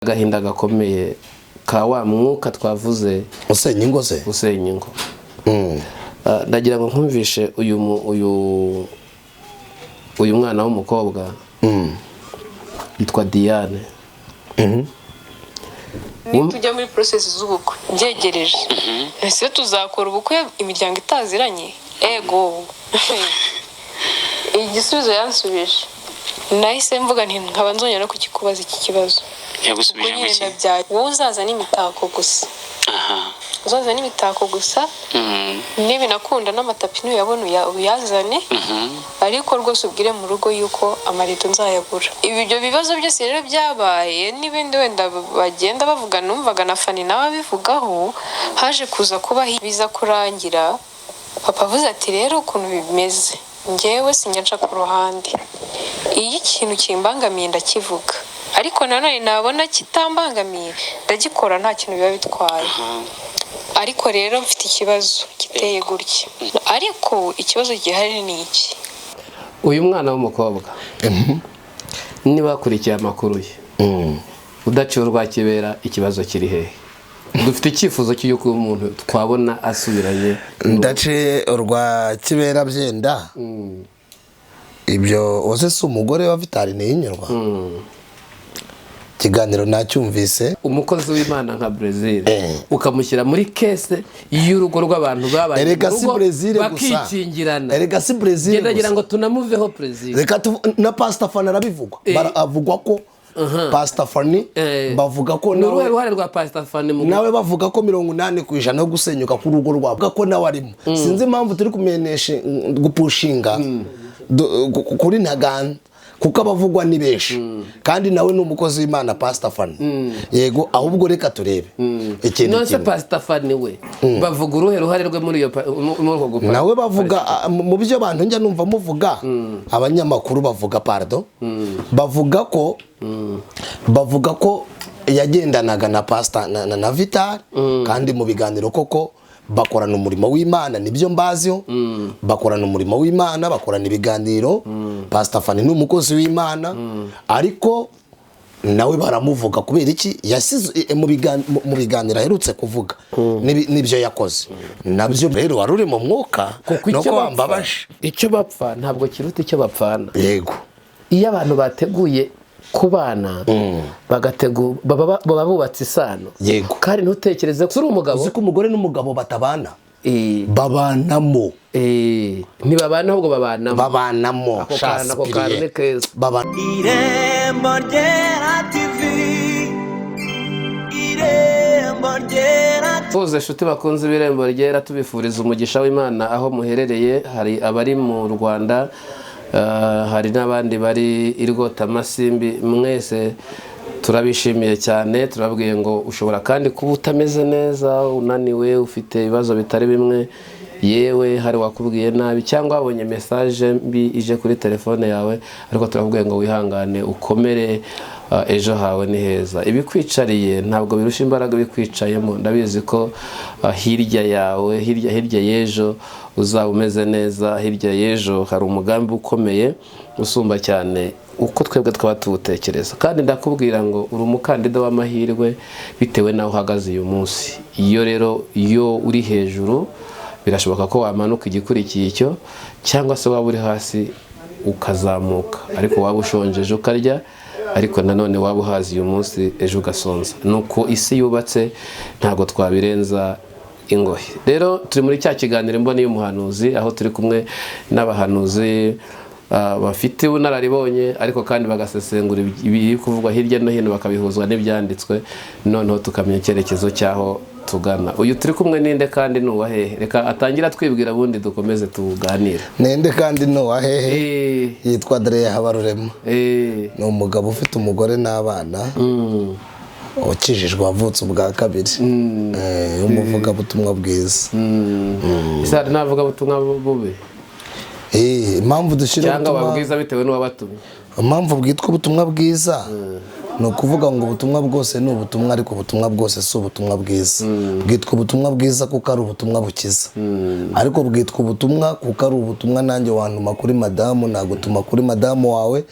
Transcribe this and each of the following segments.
agahinda gakomeye ka wa mwuka twavuze usenya ingo se usenya ingo. Ndagira ngo nkumvishe uyu mwana w'umukobwa yitwa Diane. Tujya muri process z'ubukwe byegereje. Ese tuzakora ubukwe imiryango itaziranye? Ego. Igisubizo yansubije. Nahise mvuga nti nkaba nzongera kukikubaza iki kibazo. Yagusubije mu iki? Wowe uzaza n'imitako gusa. Uzaza n'imitako gusa. Niba nakunda n'amatapi n'uyabona uyazane. Ariko rwose ubwire mu rugo yuko amarito nzayagura. Ibyo bibazo byose rero byabaye n'ibindi wenda bagenda bavuga numvaga na Fani nawe abivugaho haje kuza kuba biza kurangira. Papa avuze ati rero ukuntu bimeze njyewe sinyaca ku ruhande. Iyi ikintu kimbangamiye ndakivuga. Ariko nanone nabona kitambangamiye ndagikora nta kintu biba bitwaye. Ariko rero mfite ikibazo kiteye gutya. Ariko ikibazo gihari ni iki? Uyu mwana w'umukobwa niba akurikiye amakuru ye udacurwa kibera ikibazo kiri hehe? Dufite icyifuzo cy'uko umuntu twabona asubiranye ndace urwa kibera byenda. Ibyo wose si umugore wa Vitali n'inyurwa. Kiganiro nacyumvise umukozi w'Imana nka Brazil ukamushyira muri kese y'urugo rw'abantu babaye erega si Brazil gusa bakikingirana. Erega si Brazil gusa ndagira ngo tunamuveho Brazil. Reka na Pastor Fani arabivugwa baravugwa ko Pastor Fani bavuga ko nawe ruhare rwa Pastor Fani nawe bavuga ko 80% yo gusenyuka ku rugo rwabo ko nawe arimo. Sinzi impamvu turi kumenyesha gupushinga kuri ntaganda kuko abavugwa ni beshi kandi nawe n'umukozi w'Imana Pastor Fani. Yego ahubwo reka turebe ikintu nose Pastor Fani we bavuga uruhare rwe muri uko gupfa. Nawe bavuga mu byo abantu njya numva muvuga abanyamakuru bavuga bavuga ko yagendanaga na Pastor na Vitali kandi mu biganiro koko bakorana umurimo w'Imana nibyo mbaziho. Bakorana umurimo w'Imana bakorana ibiganiro. Pastor Fani ni umukozi w'Imana ariko nawe baramuvuga kubera iki yasize mu biganiro aherutse kuvuga nibyo yakoze nabyo rero waruri mu mwuka no kwambabasha. Icyo bapfa ntabwo kiruta icyo bapfana. Yego iyo abantu bateguye kubana baba bubatse isano. Yego kandi ntutekereze ko uri umugabo uzi ko umugore n'umugabo batabana babanamo ntibabana ahubwo babanamo ako kantu keza. Irembo ryera TV, Irembo ryera TV. Tuze nshuti bakunze Irembo ryera tubifuriza umugisha w'Imana aho muherereye. Hari abari mu Rwanda, hari n'abandi bari irigota amasimbi. Mwese turabishimiye cyane. Turabwiye ngo ushobora kandi kuba utameze neza, unaniwe, ufite ibibazo bitari bimwe, yewe hari wakubwiye nabi cyangwa wabonye message mbi ije kuri telefone yawe, ariko turabwiye ngo wihangane ukomere. Ejo hawe ni heza. Ibikwicariye ntabwo birusha imbaraga bikwicayemo. Ndabizi ko hirya yawe hirya y'ejo uzaba umeze neza. Hirya y'ejo hari umugambi ukomeye usumba cyane uko twebwe twaba tuwutekereza. Kandi ndakubwira ngo uri umukandida w'amahirwe bitewe naho uhagaze uyu munsi. Iyo uri hejuru birashoboka ko wamanuka igikurikiye icyo, cyangwa se waba uri hasi ukazamuka. Ariko waba ushonjeje ukarya, ariko nanone waba uhazi uyu munsi ejo ugasonza. Nuko isi yubatse ntabwo twabirenza ingohe. Rero turi muri cya kiganiro imboni y'umuhanuzi, aho turi kumwe n'abahanuzi bafite ubunararibonye ariko kandi bagasesengura ibiri kuvugwa hirya no hino bakabihuzwa n'ibyanditswe, noneho tukamenya icyerekezo cyaho tugana. Uyu turi kumwe ninde kandi nuwahehe? Reka atangira twibwira bundi dukomeze tuganira. Ninde kandi nuwahehe? Yitwa Adrien Habarurema. Ni umugabo ufite umugore n'abana. Ukijijwe wavutse ubwa kabiri. Umuvuga butumwa bwiza. Isa navuga butumwa bube. Impamvu dushira cyangwa babwiza bitewe n'uwabatumye. Impamvu bwitwa ubutumwa bwiza no kuvuga ngo ubutumwa bwose ni ubutumwa, ariko ubutumwa bwose si ubutumwa bwiza. Bwitwa ubutumwa bwiza kuko ari ubutumwa bukiza, ariko bwitwa ubutumwa kuko ari ubutumwa nanjye wantuma kuri madamu, nagutuma kuri madamu wawe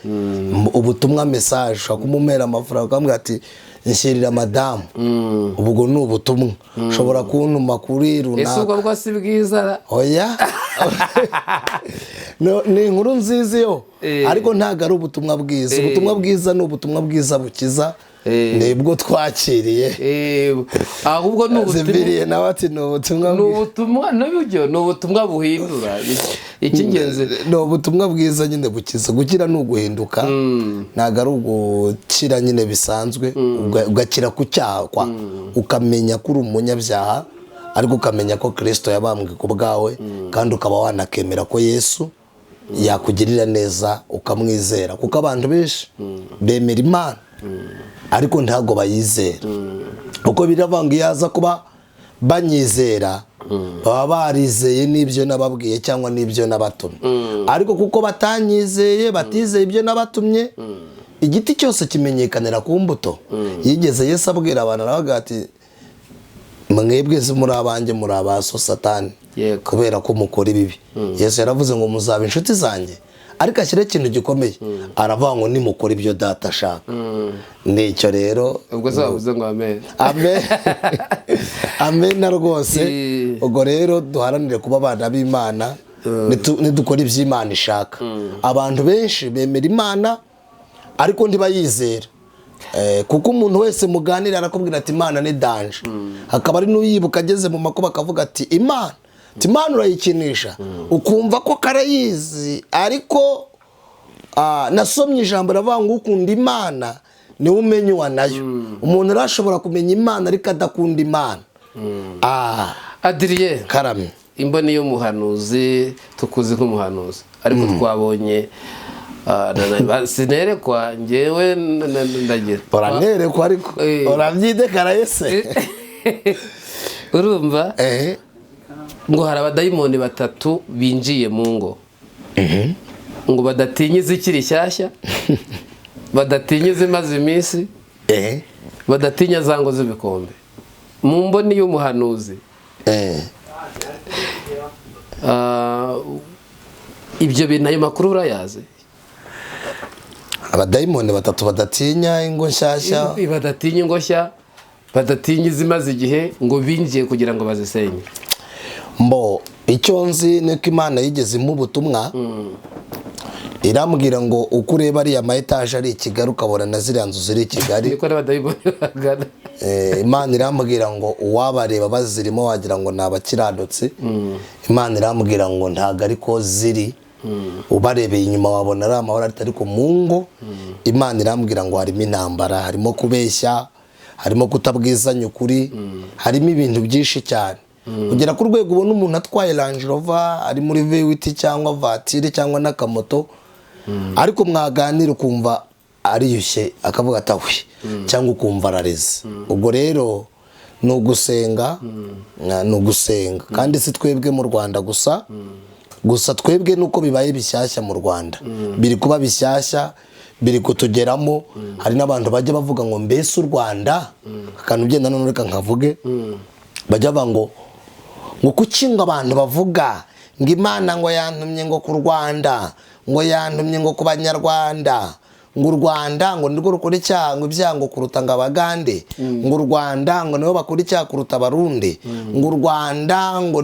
ubutumwa message, ukamumera amafaranga, ukamubwira ati nshyirira madamu ubwo ni ubutumwa ushobora kuntuma kuri runaka ese ubwo rwose bwiza oya ni inkuru nziza yo ariko ntabwo ari ubutumwa bwiza ubutumwa bwiza ni ubutumwa bwiza bukiza nibwo twakiriye ahubwo ni zibiriye nawe ati ni ubutumwa n'uburyo ni ubutumwa buhindura icy'ingenzi ni ubutumwa bwiza nyine bukiza gukira ni uguhinduka ntabwo ari ugukira nyine bisanzwe ugakira ku cyaha ukamenya ko uri umunyabyaha ariko ukamenya ko Kristo yabambwe ku bwawe kandi ukaba wanakemera ko Yesu yakugirira neza ukamwizera kuko abantu benshi bemera Imana ariko ntago bayizera uko biravanga yaza kuba banyizera baba barizeye n'ibyo nababwiye cyangwa n'ibyo nabatumye ariko kuko batanyizeye batizeye ibyo nabatumye igiti cyose kimenyekanira ku mbuto yigeze Yesu abwira abantu aravuga ati mwebwe muri abanjye muri abaso Satani kubera ko mukora ibibi Yesu yaravuze ngo muzaba inshuti zanjye ariko ashyira ikintu gikomeye aravuga ngo nimukora ibyo data ashaka nicyo rero ubwo zavuze ngo amen amen amen rwose ubwo rero duharanire kuba abana b'Imana nidukora iby'Imana ishaka abantu benshi bemera Imana ariko ntibayizera kuko umuntu wese muganira arakubwira ati Imana ni danje hakaba ari n'uyibuka ageze mu makuba akavuga ati Imana urayikinisha ukumva ko karayizi ariko nasomye ijambo ravuga ngo ukunda Imana ni umenywa nayo umuntu arashobora kumenya Imana ariko adakunda Imana Adrien karame imboni y'umuhanuzi tukuzi nk'umuhanuzi ariko twabonye sinerekwa ngewe ndagira uranerekwa ariko urabyidekara yese urumva ngo hari abadayimoni batatu binjiye mu ngo ngo badatinya izikiri shyashya badatinya izimaze iminsi badatinya za ngo z'ibikombe mu mboni y'umuhanuzi ibyo bintu ayo makuru urayazi abadayimoni batatu badatinya ingo nshyashya badatinya ingo nshya badatinya izimaze igihe ngo binjiye kugira ngo bazisenye mbo icyo nzi nuko Imana yigeze mu butumwa irambwira ngo uko ureba ari ama etage ari Kigali ukabona na ziriya nzu ziri Kigali niko n'abadayimoni bagana Imana irambwira ngo uwabareba bazirimo wagira ngo nabakiranutse Imana irambwira ngo ntago ariko ziri ubarebeye inyuma wabona ari amahoro ariko mu ngo Imana irambwira ngo harimo intambara harimo kubeshya harimo kutabwizanya ukuri harimo ibintu byinshi cyane kugera ku rwego ubona umuntu atwaye Range Rover ari muri V8 cyangwa vatire cyangwa n'akamoto ariko mwaganira ukumva ariyushye akavuga atawe cyangwa ukumva arareze ubwo rero ni ugusenga kandi si twebwe mu Rwanda gusa twebwe nuko bibaye bishyashya mu Rwanda biri kuba bishyashya biri kutugeramo hari n'abantu bajya bavuga ngo mbese u Rwanda akantu ugenda none reka nkavuge bajya ngo kukinga abantu bavuga ngo Imana ngo yantumye ngo ku Rwanda ngo yantumye ngo ku Banyarwanda ngo u Rwanda ngo nirwo rukora icyaha ngo ibyango kuruta ngo Abagande ngo u Rwanda ngo nibo bakora icyaha kuruta Abarundi ngo u Rwanda ngo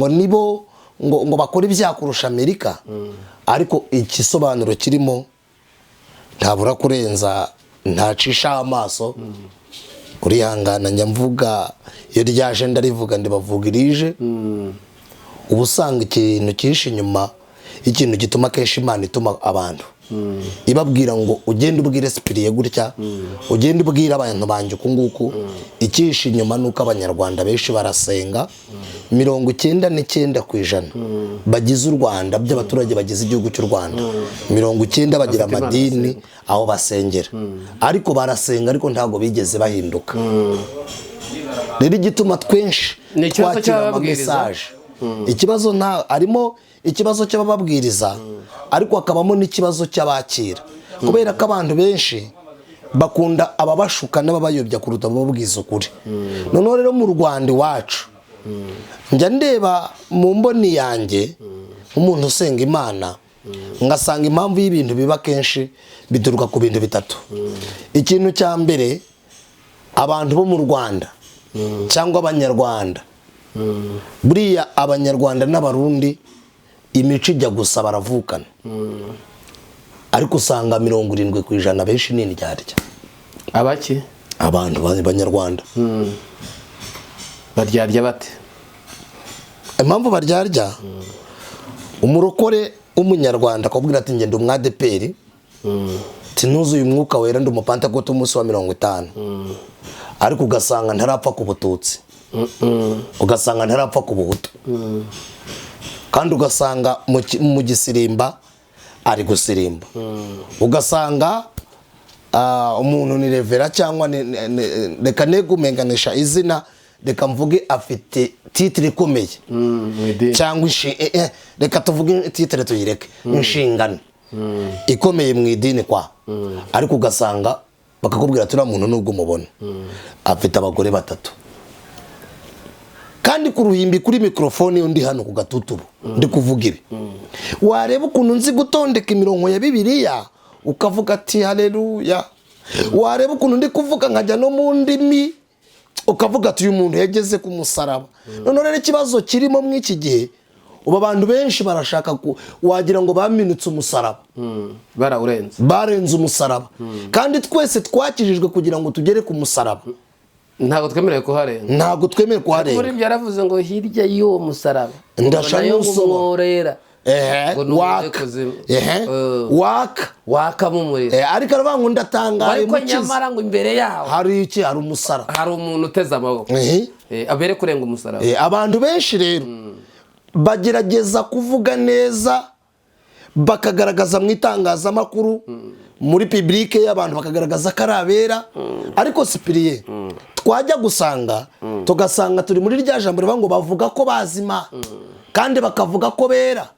nibo ngo bakora ibyaha kurusha Amerika ariko ikisobanuro kirimo ntabura kurenza ntacisha amaso urihangana njya mvuga iyo ryaje ndarivuga ndibavuga irije ubusanga ikintu kihishe inyuma ikintu gituma kenshi Imana ituma abantu ibabwira ngo ugende ubwire sipiriye gutya ugende ubwire abantu banje ukunguku ikihishe inyuma nuko Abanyarwanda benshi barasenga 99% bagize u Rwanda by'abaturage bagize igihugu cy'u Rwanda 90% bagira amadini aho basengera ariko barasenga ariko ntago bigeze bahinduka rero igituma twenshi twakira message ikibazo nta arimo ikibazo cy'ababwiriza ariko akabamo n'ikibazo cy'abakira kubera ko abantu benshi bakunda ababashuka n'ababayobya kuruta ababwiza ukuri none rero mu Rwanda iwacu njya ndeba mu mboni yanjye umuntu usenga Imana ngasanga impamvu y'ibintu biba kenshi bituruka ku bintu bitatu. Ikintu cya mbere, abantu bo mu Rwanda cyangwa abanyarwanda, buriya abanyarwanda n'abarundi imico ijya gusa baravukana, ariko usanga 70% benshi ni indyarya. Abaki? Abantu b'abanyarwanda baryarya bate? Impamvu baryarya, umurokore w'umunyarwanda akubwira ati ngende umwadeperi, tinuzuye umwuka wera ndi umupantekote umunsi wa 50, ariko ugasanga ntarapfa ku bututsi, ugasanga ntarapfa ku buhutu, kandi ugasanga mu gisirimba ari gusirimba, ugasanga umuntu ni revera cyangwa reka negumenganisha izina, reka mvuge afite titre ikomeye cyangwa reka tuvuge titre tuyireke inshingano ikomeye mu idini kwa, ariko ugasanga bakakubwira turi muntu nubwo mubona afite abagore 3, kandi ku ruhimbi kuri mikrofone undi hano ku gatutubu ndi kuvuga ibi, wareba ukuntu nzi gutondeka imirongo ya Bibiliya ukavuga ati haleluya, wareba ukuntu ndi kuvuga nkajya no mu ndimi ukavuga ati uyu muntu yageze ku musaraba. None rero ikibazo kirimo mu iki gihe, uba abantu benshi barashaka wagira ngo baminutse umusaraba, barenze umusaraba, kandi twese twakijijwe kugira ngo tugere ku musaraba. Ntago twemerewe kuharenga, ntago twemerewe kuharenga. Muri byaravuze ngo hirya y'uwo musaraba ndashaka umworera waka mu muriro, ariko aravuga ndatangaye ariko nyamara ngo imbere yaho hari iki, hari umusaraba, hari umuntu uteze amaboko abere kurenga umusaraba. Abantu benshi rero bagerageza kuvuga neza, bakagaragaza mu itangazamakuru, muri public y'abantu bakagaragaza ko ari abera, ariko sipiriye twajya gusanga tugasanga turi muri rya jambo rivuga ngo bavuga ko bazima kandi bakavuga ko bera,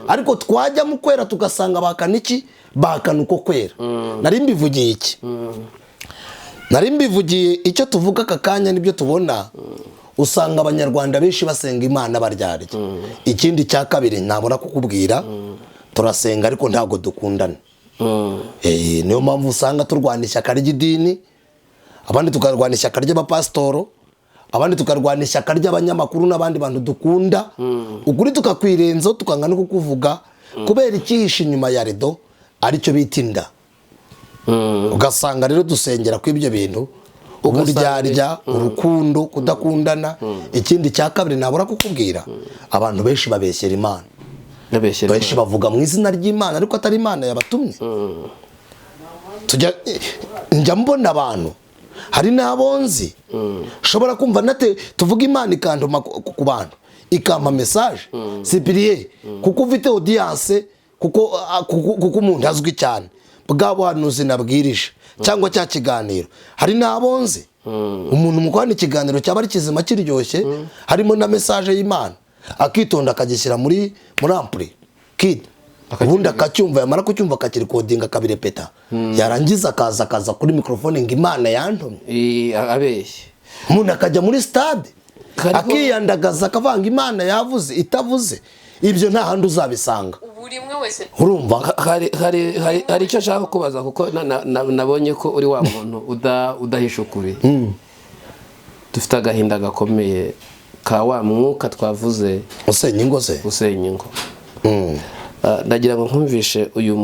ariko twajya mu kwera tugasanga bakana iki, bakana uko kwera. Nari mbivugiye iki? Nari mbivugiye icyo tuvuga aka kanya nibyo tubona, usanga abanyarwanda benshi basenga Imana baryarya. Ikindi cya kabiri nabona kukubwira, turasenga ariko ntago dukundana. Niyo mpamvu usanga turwana ishyaka ry'idini, abandi tukarwana ishyaka ry'abapastoro, abandi tukarwana ishyaka ry'abanyamakuru n'abandi bantu dukunda, ukuri tukakwirenzo tukanga no kukuvuga kubera ikihisha inyuma ya redo aricyo bita inda. Ugasanga rero dusengera ku ibyo bintu, uburyarya, urukundo, kudakundana. Ikindi cya kabiri nabura kukubwira, abantu benshi babeshyera Imana, benshi bavuga mu izina ry'Imana ariko atari Imana yabatumye. Njya mbona abantu, hari n'abonzi shobora kumva tuvuga Imana ikanduma ku bantu ikampa message sipiriye kuko ufite audience, kuko umuntu azwi cyane bwa buhanuzi nabwirije cyangwa cya kiganiro. Hari n'abonzi umuntu mukwana ikiganiro cyaba ari kizima kiryoshye, harimo na message y'Imana, akitonda akagishyira muri ampli kid, ubundi akacyumva, yamara kucyumva akakirikodinga akabirepeta, yarangiza akaza kuri mikrofone ngo Imana yantumye, abeshye. Umuntu akajya muri stade akiyandagaza akavanga Imana yavuze itavuze. Ibyo nta handi uzabisanga. Urumva hari icyo ashaka kubaza, kuko nabonye ko uri wa muntu udahisha ukuri. Dufite agahinda gakomeye ka wa mwuka twavuze usenya ingo se, usenya ingo. Ndagira ngo nkumvishe uyu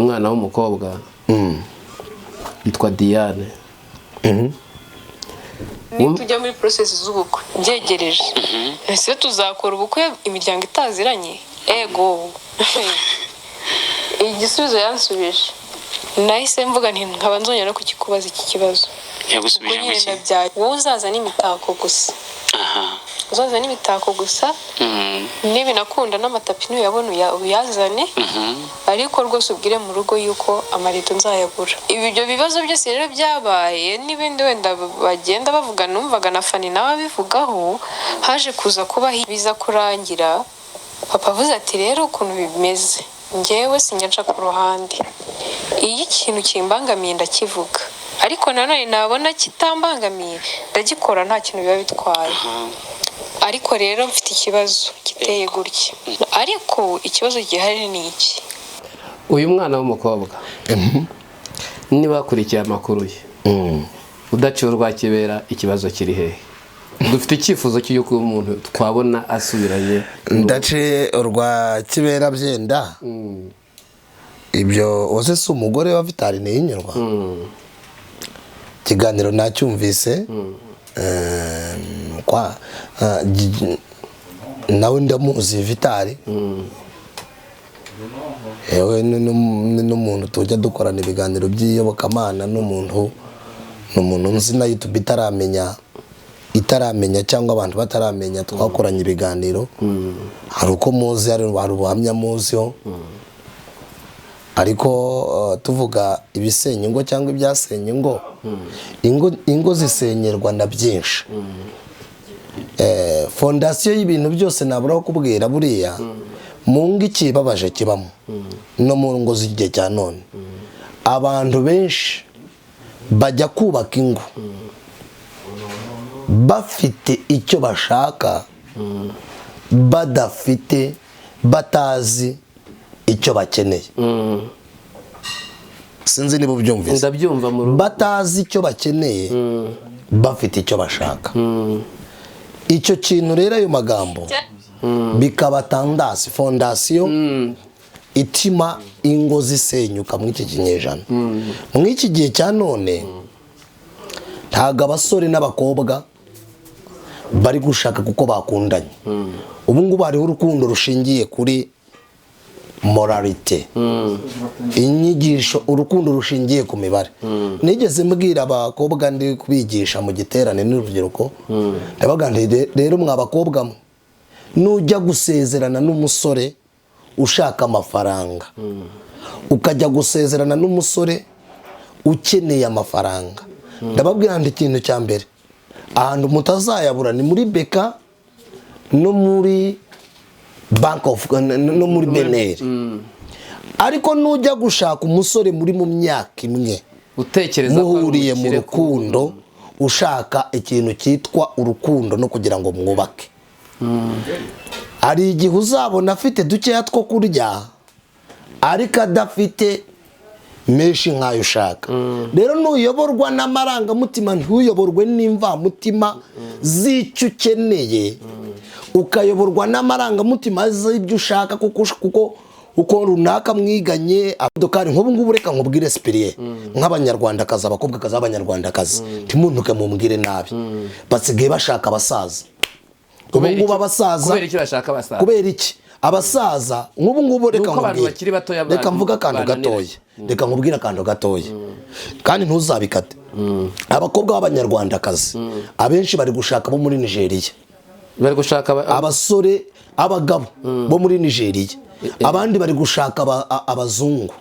mwana w'umukobwa yitwa Diane. Tujya muri process z'ubukwe byegereje, ese tuzakora ubukwe imiryango itaziranye? Ego igisubizo yansubije, nahise mvuga nti nkaba nzongera kukikubaza iki kibazo. Yagusubije ngo iki? Wowe uzaza n'imitako gusa, uzaza n'imitako gusa, niba nakunda n'amatapi n'uyabona uyazane, ariko rwose ubwire mu rugo yuko amarido nzayagura. Ibyo bibazo byose rero byabaye n'ibindi wenda bagenda bavuga, numvaga na Fani nawe abivugaho, haje kuza kubaho biza kurangira papa avuze ati rero ukuntu bimeze, njyewe sinjya ku ruhande, iyo ikintu kimbangamiye ndakivuga, ariko nanone nabona kitambangamiye ndagikora, nta kintu biba bitwaye. ariko rero mfite ikibazo kiteye gutya, ariko ikibazo gihari ni iki. uyu mwana w'umukobwa niba akurikiye amakuru ye udaciye urwa kibera ikibazo kiri hehe? dufite icyifuzo cy'uko umuntu twabona asubiranye ndaciye urwa kibera byenda ibyo wose si umugore wa Vitali n'inyurwa kiganiro nacyumvise kwa nawe ndamuzi Vitali yewe n'umuntu tujya dukorana ibiganiro by'iyobokamana n'umuntu nzi na YouTube itaramenya cyangwa abantu bataramenya twakoranye ibiganiro hari uko muzi hari ubuhamya muziho ariko tuvuga ibisenya ingo cyangwa ibyasenya ingo zisenyerwa na byinshi fondasiyo y'ibintu byose nabura kubwira buriya mu ngo ikibabaje kibamo no mu ngo z'igihe cya none abantu benshi bajya kubaka ingo bafite icyo bashaka batazi icyo bakeneye. Sinzi niba ubyumvise. Ndabyumva mu rugo. Batazi icyo bakeneye bafite icyo bashaka. Icyo kintu rero ayo magambo bikaba tandasi fondasiyo itima ingo zisenyuka mu iki kinyejana. Mu iki gihe cya none ntago abasore n'abakobwa bari gushaka kuko bakundanye. Ubu ngubu hariho urukundo rushingiye kuri moralite, inyigisho, urukundo rushingiye ku mibare. Nigeze mbwira abakobwa ndi kubigisha mu giterane n'urubyiruko, ndabaganira rero mwabakobwa mwe nujya gusezerana n'umusore ushaka amafaranga, ukajya gusezerana n'umusore ukeneye amafaranga, ndababwira ndi ikintu cya mbere ahantu mutazayabura ni muri Beka no muri Bank of no muri Beneri. Ariko nujya gushaka umusore muri mu myaka imwe utekereza ko muhuriye mu rukundo ushaka ikintu cyitwa urukundo no kugira ngo mwubake, ari igihe uzabona afite dukeya two kurya ariko adafite menshi nkayo ushaka. Rero nuyoborwa n'amarangamutima ntuyoborwe n'imvamutima z'icyo ukeneye, ukayoborwa n'amarangamutima z'ibyo ushaka kuko uko runaka mwiganye abadokari. Nk'ubu ngubu reka nkubwire Spirie nk'abanyarwandakazi, abakobwa kaza abanyarwandakazi ntimuntuke mumbwire nabi, basigaye bashaka abasaza. Ubu ngubu abasaza kubera iki bashaka abasaza? Kubera iki abasaza nk'ubu ngubu reka nkubwire, reka mvuga akantu gatoya, reka nkubwire akantu gatoya kandi ntuzabikate. Abakobwa b'abanyarwandakazi abenshi bari gushaka bo muri Nigeria, bari gushaka abasore abagabo bo muri Nigeria, abandi bari gushaka abazungu,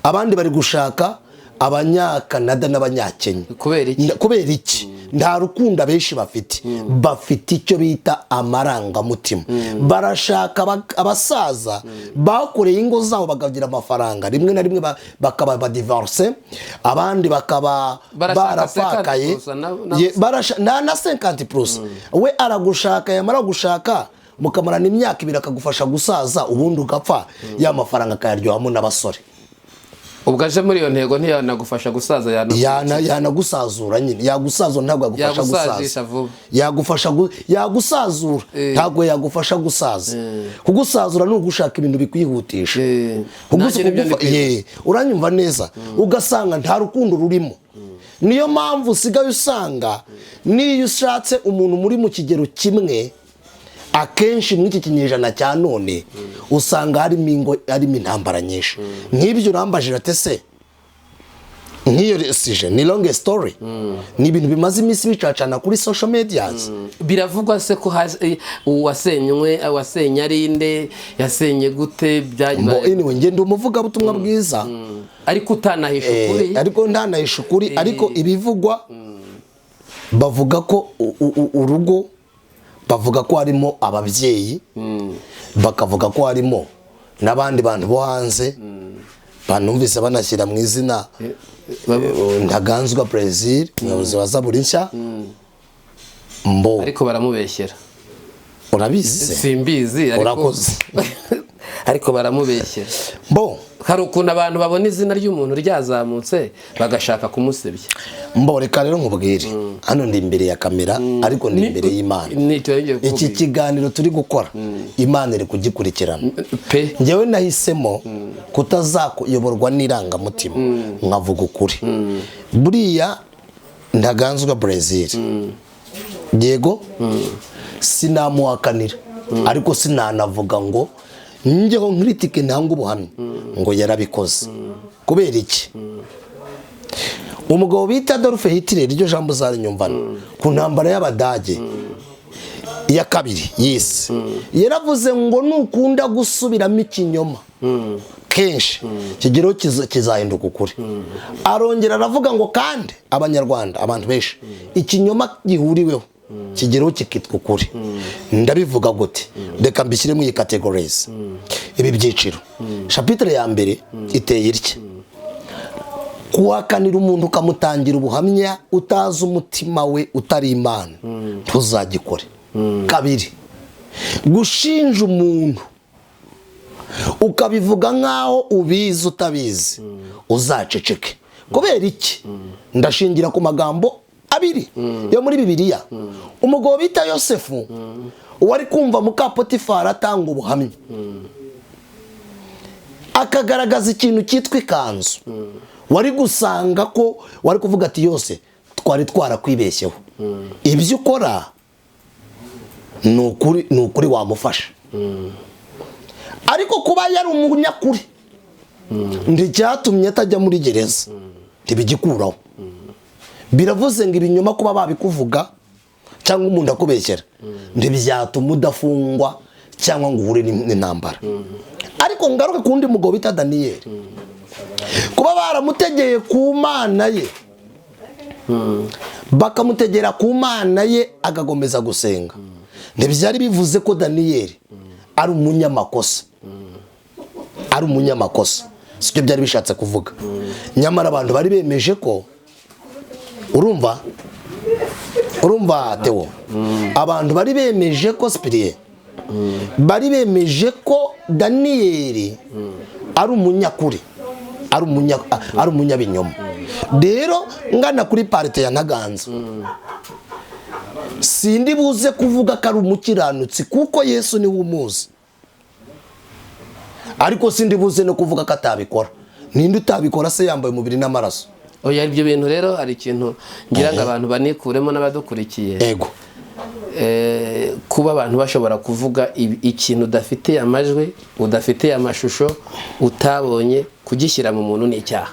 abandi bari gushaka abanyakanada n'abanyakenya. Kubera iki? Nta rukundo abenshi bafite icyo bita amarangamutima. Barashaka abasaza bakoreye ingo zabo bakagira amafaranga, rimwe na rimwe bakaba badivorce, abandi bakaba barafakaye na 50%. We aragushaka, yamara gushaka mukamarana imyaka ibiri akagufasha gusaza, ubundi ugapfa, ya mafaranga akayaryohamo n'abasore. Ubwaje muri iyo ntego ntiyanagufasha gusaza, yanagusazura nyine, yagusazura ntabwo yagufasha gusaza, yagusazura ntabwo yagufasha gusaza. Kugusazura ni ugushaka ibintu bikwihutisha, uranyumva neza, ugasanga nta rukundo rurimo. Niyo mpamvu usigaye usanga niyo ushatse umuntu muri mu kigero kimwe, akenshi muri iki kinyejana cya none usanga harimo intambara nyinshi. Nk'ibyo urambajira tese nk'iyo sije ni long story, ni ibintu bimaze iminsi bicacana kuri social medias. Biravugwa se ko wasenye ari nde, yasenye gute, anyway ngende umuvuga butumwa bwiza ariko utanahisha ukuri, ariko ntanahisha ukuri, ariko ibivugwa bavuga ko urugo, bavuga ko harimo ababyeyi, bakavuga ko harimo n'abandi bantu bo hanze, banumvise banashyira mu izina Ntaganzwa Brazil, umuyobozi wa Zaburi nshya, ariko baramubeshyera. urabizi simbizi ariko urakoze ariko baramubeshyera bo hari ukuntu abantu babona izina ry'umuntu ryazamutse bagashaka kumusebya reka rero nkubwire hano ndi imbere ya kamera ariko ndi imbere y'Imana iki kiganiro turi gukora Imana iri kugikurikirana pe njyewe nahisemo kutazakuyoborwa n'irangamutima nkavuga ukuri buriya ndaganzwa Brazil yego sinamuhakanira ariko sinanavuga ngo njyeho nkritike ntanga ubuhamya ngo yarabikoze kubera iki umugabo bita Adolf Hitler iryo jambo zarinyumvana ku ntambara y'Abadage ya kabiri yisi yaravuze ngo nukunda gusubiramo ikinyoma kenshi kigero kizahinduka ukuri arongera aravuga ngo kandi abanyarwanda abantu beshi ikinyoma gihuriweho kigero kikitwa ukuri ndabivuga gute reka mbishyire mu iyi categories ibi byiciro chapitre ya mbere iteye irye kuhakanira umuntu ukamutangira ubuhamya utazi umutima we utari Imana ntuzagikore kabiri gushinja umuntu ukabivuga nkaho ubizi utabizi uzaceceke kubera iki ndashingira ku magambo abiri yo muri Bibiliya umugabo bita Yosefu wari kumva muka Potifara atanga ubuhamya akagaragaza ikintu cyitwa ikanzu wari gusanga ko wari kuvuga ati yose twari twarakwibeshyeho ibyo ukora nukuri wamufasha ariko kuba yari umunyakuri ndicyatumye atajya muri gereza ntibigikuraho biravuze ngo ibinyoma kuba babikuvuga cyangwa umuntu akubeshyera ntibyatuma udafungwa cyangwa ngo uhure n'intambara ariko ngaruka kundi mugabo bita Daniel kuba baramutegeye ku Mana ye bakamutegera ku Mana ye agagomeza gusenga ntibyari bivuze ko Daniel ari umunyamakosa sicyo byari bishatse kuvuga nyamara abantu bari bemeje ko urumva Theo abantu bari bemeje ko Spirie bari bemeje ko Daniel ari umunyakuri ari umunyabinyoma rero ngana kuri parite ya Ntaganzwa sindi buze kuvuga ko ari umukiranutsi kuko Yesu ni umuzi ariko sindi buze no kuvuga ko atabikora ninde utabikora se yambaye umubiri n'amaraso oya ibyo bintu rero hari ikintu ngira ngo abantu banikuremo n'abadukurikiye ego kuba abantu bashobora kuvuga ikintu udafite amajwi udafite amashusho utabonye kugishyira mu muntu ni icyaha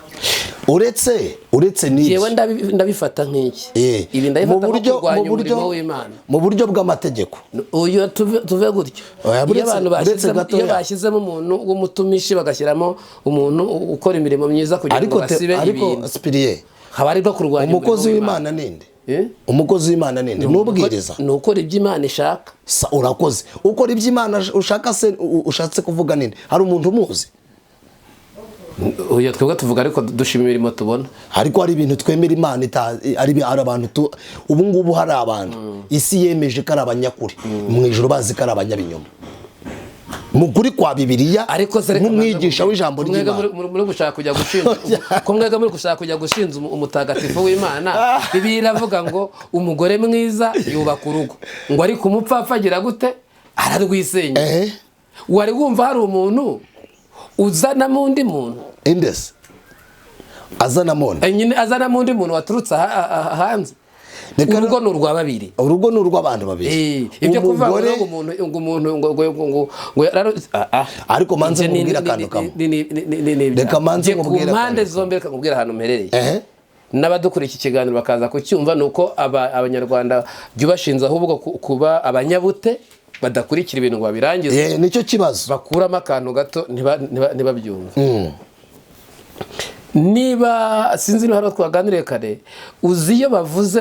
uretse n'iki yewe ndabifata nk'iki ibi ndabifata nko kurwanya umurimo w'Imana mu buryo bw'amategeko uyu tuve gutyo iyo abantu bashyizemo umuntu w'umutumishi bagashyiramo umuntu ukora imirimo myiza kugira ngo basibe ibintu Spirie haba ari bwo kurwanya umukozi w'Imana ninde umukozi w'Imana ninde nubwiriza nukora iby'Imana ishaka urakoze ukora iby'Imana ushaka se ushatse kuvuga ninde hari umuntu umuzi uyu twebwe tuvuga ariko dushima imirimo tubona ariko hari ibintu twemera Imana ari abantu ubu ngubu hari abantu isi yemeje ko ari abanyakuri mu ijuru bazi ko ari abanyabinyoma mukuri kwa Bibiliya nk'umwigisha w'ijambo ry'Imana muri gushaka kujya gushinja ko mwega muri gushaka kujya gushinja umutagatifu w'Imana Bibiliya iravuga ngo umugore mwiza yubaka urugo ngo ariko umupfapfa agira gute ararwisenya wari wumva hari umuntu uzana mu ndi muntu indese azana mu ndi muntu waturutse hanze urugo ni urwa babiri urugo ni urw'abantu babiri ibyo kuvuga ngo umuntu ariko manze nkubwira akantu kamwe reka manze nkubwira impande zombi reka nkubwira ahantu mperereye n'abadukora iki kiganiro bakaza kucyumva nuko abanyarwanda byubashinze ahubwo kuba abanyabute badakurikira ibintu ngo babirangize nicyo kibazo bakuramo akantu gato ntibabyumve niba sinzi niba hari twaganiriye kare uzi iyo bavuze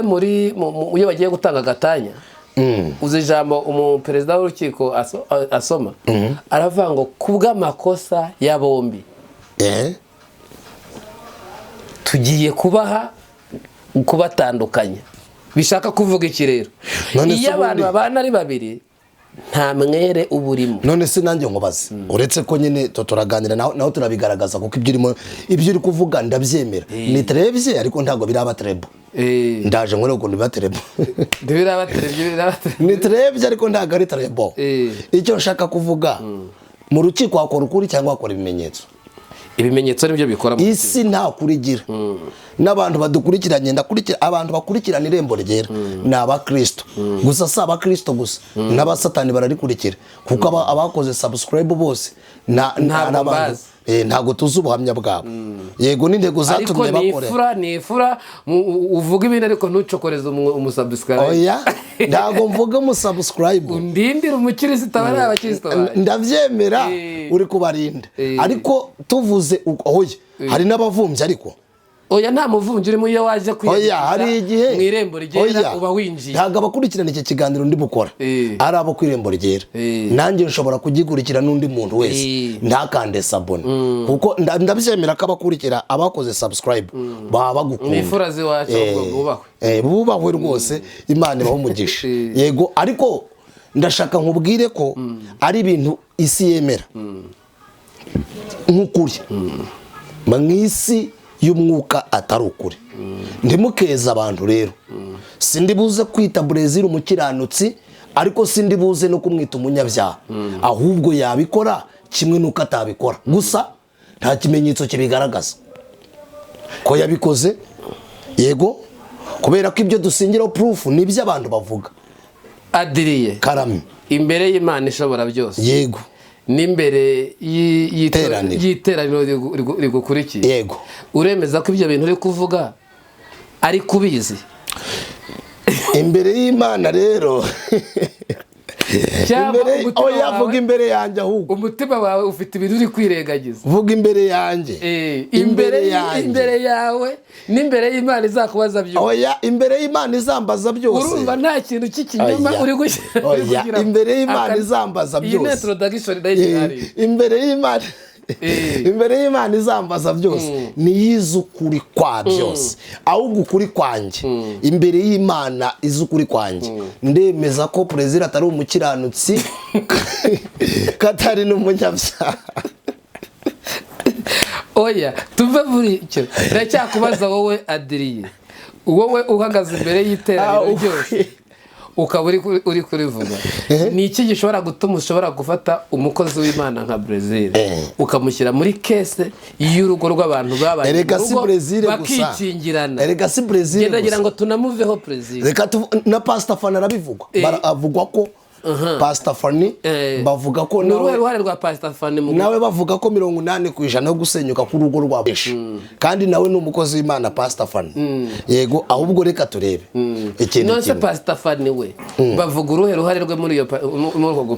iyo bagiye gutanga agatanya uzi ijambo umuperezida w'urukiko asoma aravuga ngo kubw'amakosa ya bombi tugiye kubatandukanya bishaka kuvuga iki rero iyo abantu babana ari babiri nta mwere uburimo. none se nanjye nkubaze uretse ko nyine turaganira naho turabigaragaza kuko ibyo uri kuvuga ndabyemera ni trebye ariko ntago biraba trebo ndaje nkore ukuntu biba trebo biraba trebye ni trebye ariko ntago ari trebo icyo nshaka kuvuga mu rukiko wakora ukuri cyangwa wakora ibimenyetso ibimenyetso nibyo bikora isi nta kurigira n'abantu badukurikiranye ndakurikira abantu bakurikirana irembo ryera ni abakristo gusa si abakristo gusa n'abasatani bararikurikira kuko abakoze subscribe bose ntago tuzi ubuhamya bwabo yego n'intego zatumye bakora ni ifura uvuga ibintu ariko ntucokoreze umusubscribe oya ntago mvuga umusubscribe undindira umukirisitu abari abakristo ndavyemera uri kubarinda ariko tuvuze oya hari n'abavumvye ariko oya nta muvunji urimo iyo waje oya hari igihe mu irembo ryera uba winjiye ntago abakurikirana iki kiganiro ndi bukora ari abo ku irembo ryera nanjye nshobora kugikurikira n'undi muntu wese ntakande sabone kuko ndabyemera ko abakurikira abakoze subscribe baba bagukunda nifura ziwacu bubahwe bubahwe rwose Imana ibaho umugisha yego ariko ndashaka nkubwire ko ari ibintu isi yemera nk'ukuri mwisi y'umwuka atari ukuri ndimukeza abantu rero sindi buze kwita Brazil umukiranutsi ariko sindi buze no kumwita umunyabyaha ahubwo yabikora kimwe nuko atabikora gusa nta kimenyetso kibigaragaza ko yabikoze yego kubera ko ibyo dusingiraho proof nibyo abantu bavuga adiriye karame imbere y'Imana ishobora byose yego n'imbere y'iteraniro rigukurikiye yego uremeza ko ibyo bintu uri kuvuga ari kubizi imbere y'Imana rero oya vuga imbere yanjye ahubwo umutima wawe ufite ibintu uri kwirengagiza vuga imbere yanjye imbere yawe n'imbere y'Imana izakubaza byose oya imbere y'Imana izambaza byose urumva nta kintu cy'ikinyoma uri gushyira oya imbere y'Imana izambaza byose iyi introduction ndayihari imbere y'Imana imbere y'Imana izambaza byose niyize ukuri kwa byose ahubwo ukuri kwanjye imbere y'Imana izukuri kwanjye ndemeza ko Brazil atari umukiranutsi katari n'umunyabyaha oya tuve muri icyo ndacyakubaza wowe adiriye wowe uhagaze imbere y'iteraniro ryose ukaba uri kurivuga ni iki gishobora gutuma ushobora gufata umukozi w'Imana nka Brazil ukamushyira muri kese y'urugo rw'abantu babaye bakikingirana erega si Brazil ndagira ngo tunamuveho Brazil reka na Pastor Fana arabivugwa baravugwa ko Pastor Fani bavuga ko nawe ruhare rwa Pastor Fani nawe bavuga ko 80% yo gusenyuka ku rugo rwa beshi kandi nawe n'umukozi w'Imana Pastor Fani yego ahubwo reka turebe ikintu nose Pastor Fani we bavuga uruhare rwe muri iyo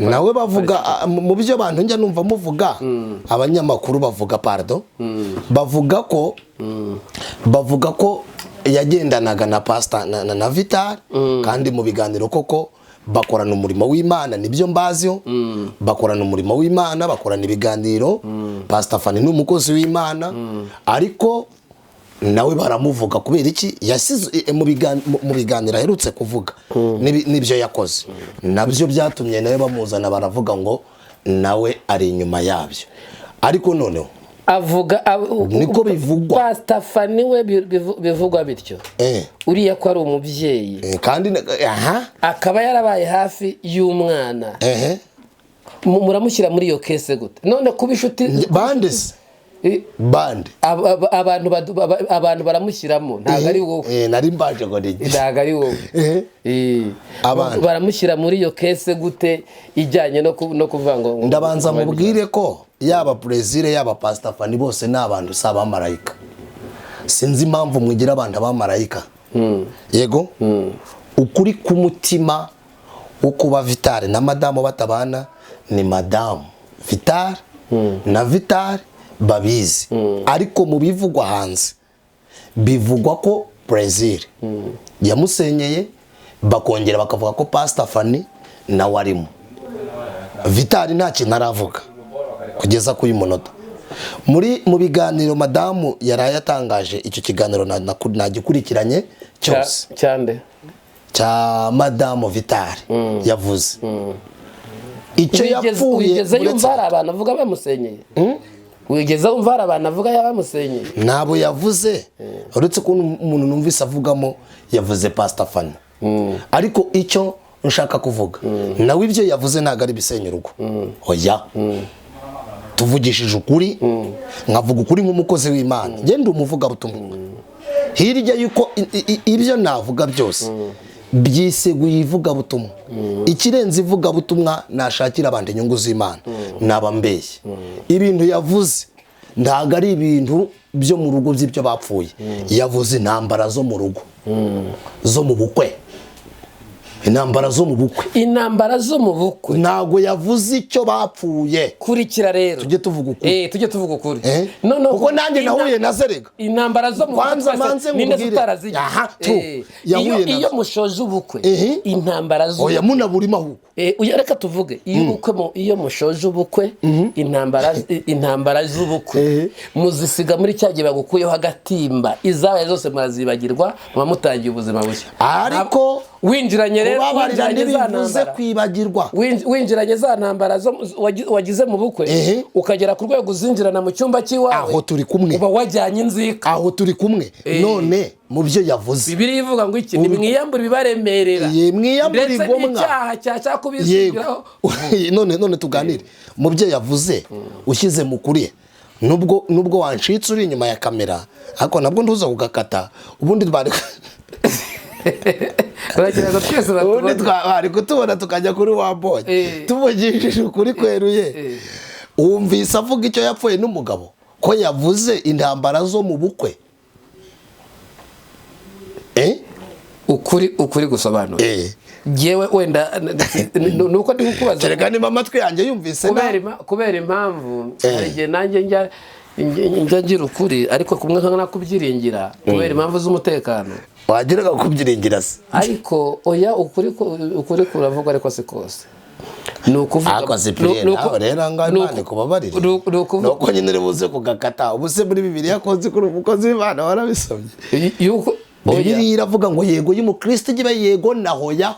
nawe bavuga mu byo bantu njya numva muvuga abanyamakuru bavuga bavuga ko yagendanaga na Pastor na Vital kandi mu biganiro koko bakorana umurimo w'Imana nibyo mbazyo bakorana umurimo w'Imana bakorana ibiganiro Pastor Fani n'umukozi w'Imana ariko nawe baramuvuga kubera iki yasize mu biganiro aherutse kuvuga nibyo yakoze nabyo byatumye nawe bamuzana baravuga ngo nawe ari inyuma yabyo ariko noneho avuga niko bivugwa Pastor Fani we bivugwa bityo uriya ko ari umubyeyi kandi akaba yarabaye hafi y'umwana muramushyira muri iyo kese gute none kuba inshuti bande abantu baramushyiramo ntago ari wowe nari mbaje ngo nige ntago ari wowe baramushyira muri iyo kese gute ijyanye no kuvuga ngo ndabanza mubwire ko yaba Brazil yaba Pastor Fani bose n'abantu saba marayika sinzi impamvu mwigira abantu abamarayika yego ukuri k'umutima ukuba Vital na Madame batabana ni Madame Vital na Vital babizi ariko mu bivugwa hanze bivugwa ko Brazil yamusenyeye bakongera bakavuga ko Pastor Fani na warimo Vital nta kintu aravuga kugeza kuri munota mu biganiro Madamu yaraye yatangaje icyo kiganiro nagikurikiranye cyose cyande cha Madamu Vital yavuze icyo yapfuye wigeze yumva hari abantu avuga bamusenyeye wigeze wumva hari abantu avuga yabamusenyeye nabo yavuze uretse ko umuntu numvise avugamo yavuze Pastor Fana ariko icyo nshaka kuvuga nawe ibyo yavuze ntago ari bisenya urugo oya tuvugishije ukuri nkavuga ukuri nk'umukozi w'Imana ngende umuvuga butumwa hirya yuko ibyo navuga byose byiseguye ivuga butumwa ikirenze ivuga butumwa nashakira abandi inyungu z'Imana nabambeshye ibintu yavuze ntago ari ibintu byo mu rugo by'ibyo bapfuye yavuze intambara zo mu rugo zo mu bukwe intambara zo mu bukwe ntago yavuze icyo bapfuye kurikira rero tujye tuvuga ukuri tujye tuvuga ukuri none kuko nanjye nahuye na Zerega intambara zo mu bukwe ninde tutaraziye iyo mushoje ubukwe intambara zo oya munaburima huko reka tuvuge iyo mushoje ubukwe intambara z'ubukwe muzisiga muri cyagiye bagukuyeho agatimba izabaye zose murazibagirwa mutangiye ubuzima bushya ariko winjiranye rero bivuze kwibagirwa winjiranye za ntambara wagize mu bukwe ukagera ku rwego uzinjirana mu cyumba cy'iwawe aho turi kumwe uba wajyanye inzika aho turi kumwe none mu byo yavuze Bibiliya ivuga ngo iki nimwiyambura ibibaremerera mwiyambura igomwa icyaha cyakubizigiraho none tuganire mu byo yavuze ushyize mu kuri nubwo wanshitse uri inyuma ya kamera ariko nabwo ntuza kugakata ubundi twari Uragira ngo twese bari kutubona tukajya kuri wabonye tuvugishije ukuri kweruye wumvise avuga icyo yapfuye n'umugabo ko yavuze intambara zo mu bukwe ukuri gusobanura yewe wenda nuko ndi kukubaza kereka ni amatwi yanjye yumvise kubera impamvu hari igihe nanjye njya ngira ukuri ariko kumwe nk'akubyiringira kubera impamvu z'umutekano wagiraga kubyiringira se ariko oya ukuri kuravuga ariko si kose nukuvuga nawe rero ngaho Imana kubabarira nuko nyine rebuze kugakata ubuse muri Bibiliya konzi kuri umukozi w'Imana warabisomye Bibiliya iravuga ngo yego y'umukristo igibe yego na hoya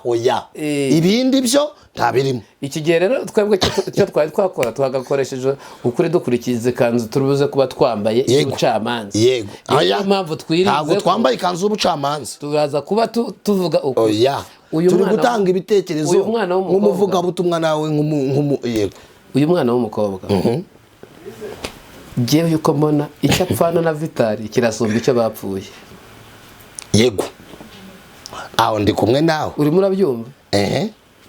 ibindi byo ntabirimo iki gihe rero twebwe cyo twari twakora twagakoresheje ukuri dukurikiza kanzu turubuze kuba twambaye ubucamanza yego aya mpamvu twirinze ntabwo twambaye kanzu y'ubucamanza turaza kuba tuvuga ukuri turi gutanga ibitekerezo nk'umuvuga butumwa nawe yego uyu mwana w'umukobwa jewe yuko mbona icyo apfana na Vitali kirasumba icyo bapfuye yego aho ndi kumwe nawe urimo urabyumva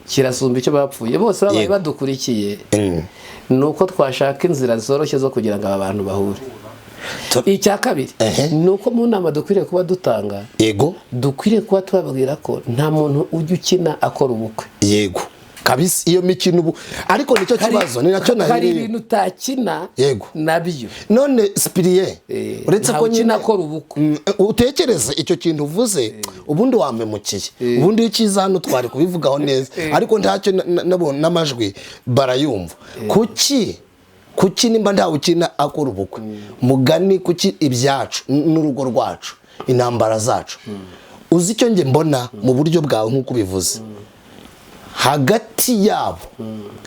kirasumba icyo bapfuye bose babaye badukurikiye nuko twashaka inzira zoroshye zo kugira ngo aba bantu bahure icya kabiri nuko mu nama dukwiriye kuba dutanga yego dukwiriye kuba tubabwira ko nta muntu ujya ukina akora ubukwe yego kabisa iyo mikino ubu ariko nicyo kibazo ni nacyo nahereye hari ibintu utakina nabyo none Spirie uretse ko nyine akora ubukwe utekereze icyo kintu uvuze ubundi wamemukiye ubundi icyiza hano twari kubivugaho neza ariko ntacyo nabona n'amajwi barayumva kuki nimba ntawukina akora ubukwe mugani kuki ibyacu n'urugo rwacu intambara zacu uzi icyo nge mbona mu buryo bwawe nk'uko ubivuze hagati yabo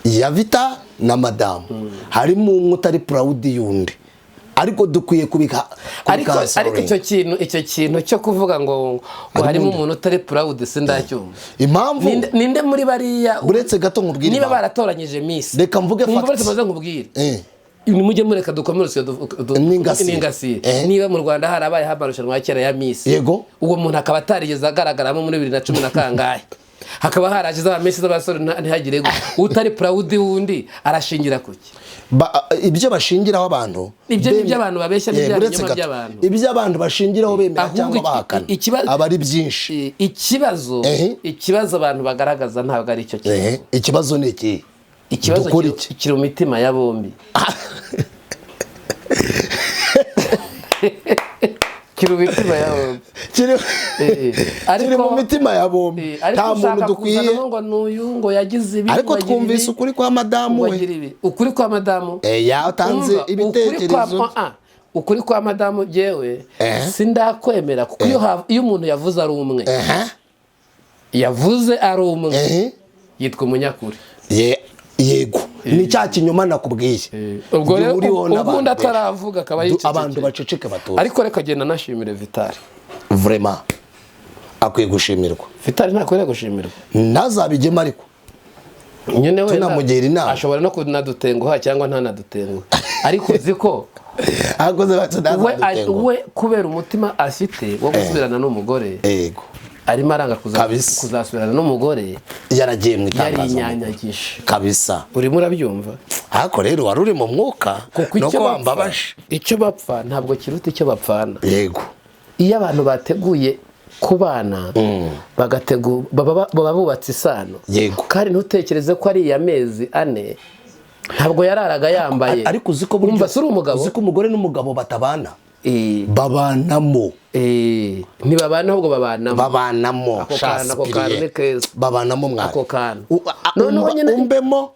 ya Vita na madamu harimo umwe utari proud yundi ariko dukwiye kubika ariko icyo kintu cyo kuvuga ngo harimo umuntu utari proud sindacyumva impamvu ninde muri bariya uretse gato nkubwira niba baratoranyije Miss reka mvuge facts maze nkubwire nimujye mureka dukomeretse n'ingasi niba mu Rwanda harabaye habarushanwa kera ya Miss yego uwo muntu akaba atarigeze agaragaramo muri 2010 na kangahe hakaba haragize abamesi z'abasore ntihagire utari proud wundi arashingira kuki ibyo bashingiraho abantu ibyo abantu babeshya n'ibyanyuma by'abantu ibyo abantu bashingiraho bemera cyangwa bahakana abari byinshi ikibazo abantu bagaragaza ntabwo ari cyo kintu ikibazo ni iki ikibazo kiri mu mitima ya bombi kiri mu mitima ya bombi kiri mu mitima ya bombi nta muntu dukwiye ngo n'uyu ngo yagize ibi ariko twumvise ukuri kwa madamu we ukuri kwa madamu yatanze ibitekerezo ukuri kwa madamu jewe sindakwemera kuko iyo umuntu yavuze ari umwe yitwa umunyakuri yego ni cya kinyoma nakubwiye ubwo rero ubundi ataravuga akaba yicecekeye abantu baceceke batuze ariko reka genda nashimire Vital vraiment akwiye gushimirwa Vital ntakwiriye gushimirwa ntazabigema ariko nyine we tunamugira inama ashobora no kunadutenguha cyangwa ntanadutenguha ariko ziko akoze we kubera umutima afite wo gusubirana n'umugore yego arimo aranga kuzasubirana n'umugore yaragiye mu itangazo yari inyanyagisha kabisa urimo urabyumva ariko rero wari uri mu mwuka nuko bambabaje icyo bapfa ntabwo kiruta icyo bapfana yego iyo abantu bateguye kubana baba bubatse isano yego kandi ntutekereze ko ari amezi 4 ntabwo yararaga yambaye ariko uziko umva suri umugabo uziko umugore n'umugabo batabana babanamo ntibabana ahubwo babanamo ako kantu ni keza babanamo mwana ako kantu noneho nyine umbemo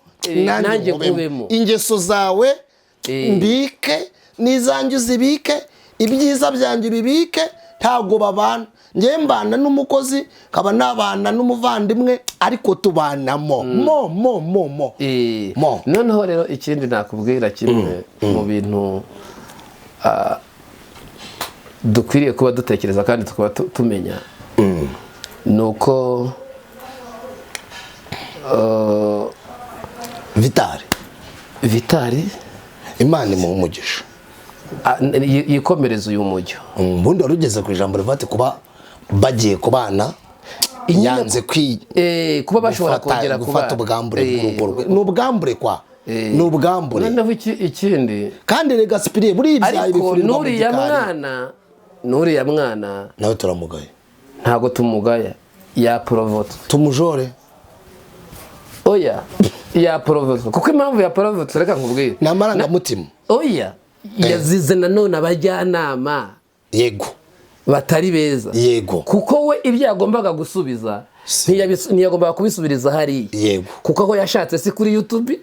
nanjye ubemo ingeso zawe mbike n'izanjye uzibike ibyiza byanjye bibike ntabwo babana njye mbana n'umukozi kaba nabana n'umuvandimwe ariko tubanamo mo noneho rero ikindi nakubwira kimwe mu bintu dukwiriye kuba dutekereza kandi tukaba tumenya nuko Vital Imana mu umugisha yikomereza uyu mujyo ubundi wari ugeze ku ijambo rivate kuba bagiye kubana yanze kuba bashobora kongera gufata ubwambure bw'urugo ni ubwambure kwa ni ubwambure noneho ikindi kandi rega sipiriye buri ibyaye bifurirwa mu gikari nuriya mwana nawe turamugaye ntago tumugaya ya provotse tumujore oya ya provotse kuko impamvu ya provotse reka nkubwire namaranga mutima oya yazize nanone abajyanama yego batari beza yego kuko we ibyo yagombaga gusubiza ntiyagombaga kubisubiriza hariya yego kuko aho yashatse si kuri YouTube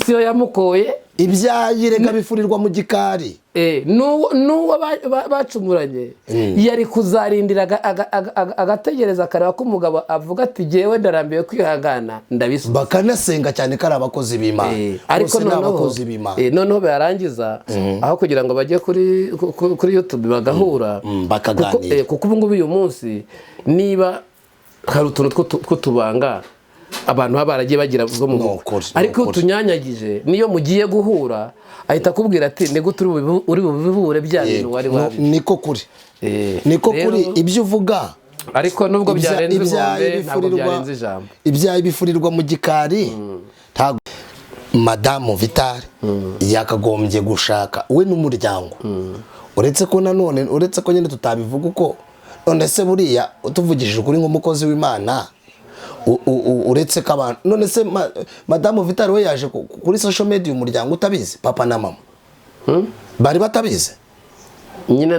siyo yamukoye ibyayireka bifurirwa mu gikari n'uwo bacumuranye yari kuzarindira agategereza akareba ko umugabo avuga ati jyewe ndarambiwe kwihangana ndabisubiza bakanasenga cyane ko ari abakozi b'Imana ariko noneho barangiza aho kugira ngo bajye kuri YouTube bagahura bakaganira kuko ubu ngubu uyu munsi niba hari utuntu tw'utubanga abantu baba baragiye bagira bwo mu rugo ariko utunyanyagije niyo mugiye guhura ahita akubwira ati ni gute uri bubibure bya bintu wari wabi niko kuri ibyo uvuga ariko nubwo byarenze inkombe ntabwo byarenze ijambo ibyaye bifurirwa mu gikari ntabwo Madamu Vital yakagombye gushaka we n'umuryango uretse ko nanone uretse ko nyine tutabivuga uko none se buriya utuvugishije kuri nk'umukozi w'Imana uretse ko abantu none se Madamu Vital we yaje kuri social media umuryango utabizi papa na mama bari batabizi nyine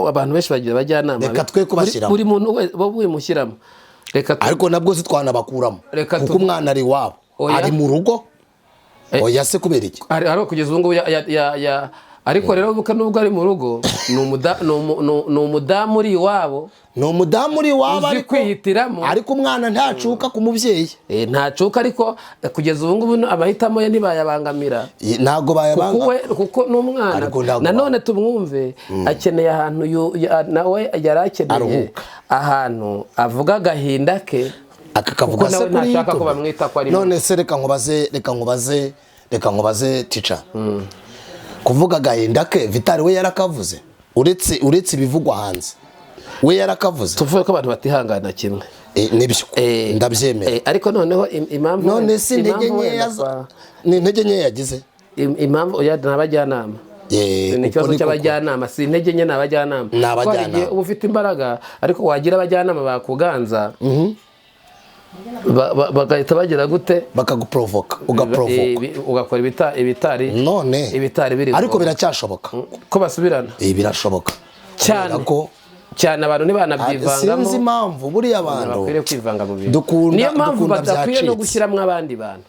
abantu benshi bagira bajyanama reka twe kubashyiramo buri muntu we mushyiramo reka ariko nabwo titwanabakuramo kuko umwana ari wabo ari mu rugo oya se kubera iki ari kugeza ubu ngubu ariko rero nubwo ari mu rugo ni umudamu uri iwabo ni umudamu uri iwabo ariko umwana ntacuka ku mubyeyi ntacuka ariko kugeza ubu ngubu amahitamo ye ntibayabangamira ntabwo bayabangamira kuko n'umwana nanone tumwumve akeneye ahantu nawe yari akeneye ahantu avuga agahinda ke akakavuga se kuri ntashaka ko bamwita ko ari none se reka nkubaze tica kuvuga agahinda ke Vital we yarakavuze uretse ibivugwa hanze we yarakavuze tuvuge ko abantu batihangana kimwe nibyo ndabyemera ariko noneho impamvu none si intege nke yagize impamvu n'abajyanama ni ikibazo cy'abajyanama si intege nke n'abajyanama uba ufite imbaraga ariko wagira abajyanama bakuganza bagahita bagira gute bakaguprovoka ugakora ibitari none biri ariko biracyashoboka ko basubirana birashoboka cyane abantu ntibanabyivangamo sinzi impamvu buriya abantu bakwiriye kwivanga mu bintu niyo mpamvu badakwiye no gushyiramo abandi bantu